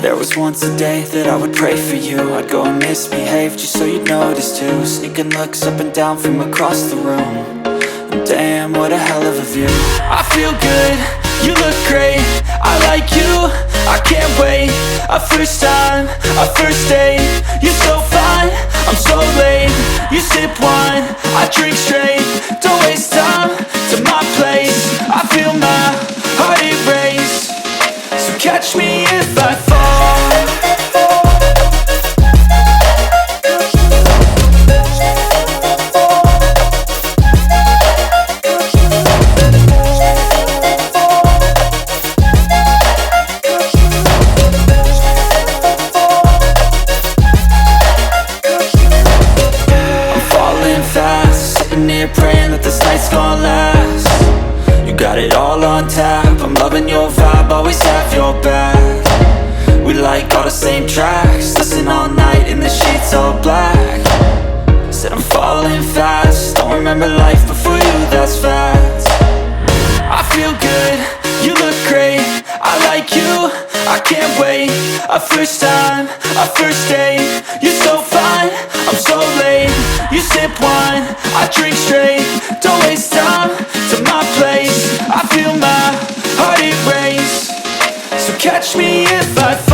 There was once a day that I would pray for you. I'd go and misbehave just so you'd notice too. Sneaking looks up and down from across the room. And damn, what a hell of a view. I feel good, you look great, I like you, I can't wait. A first time, a first date. You're so fine, I'm so late. You sip wine, I drink straight. Don't waste time to my place. I feel my heart erase. So catch me if I fall. Praying that this night's gonna last. You got it all on tap, I'm loving your vibe, always have your back. We like all the same tracks, listen all night in the sheets all black. Said I'm falling fast, don't remember life before you, that's fact. I feel good, you look great, I like you, I can't wait. A first time, a first date. You're so fine, I'm so late. You sip wine, I drink straight. Don't waste time to my place. I feel my heart erase. So catch me if I fall.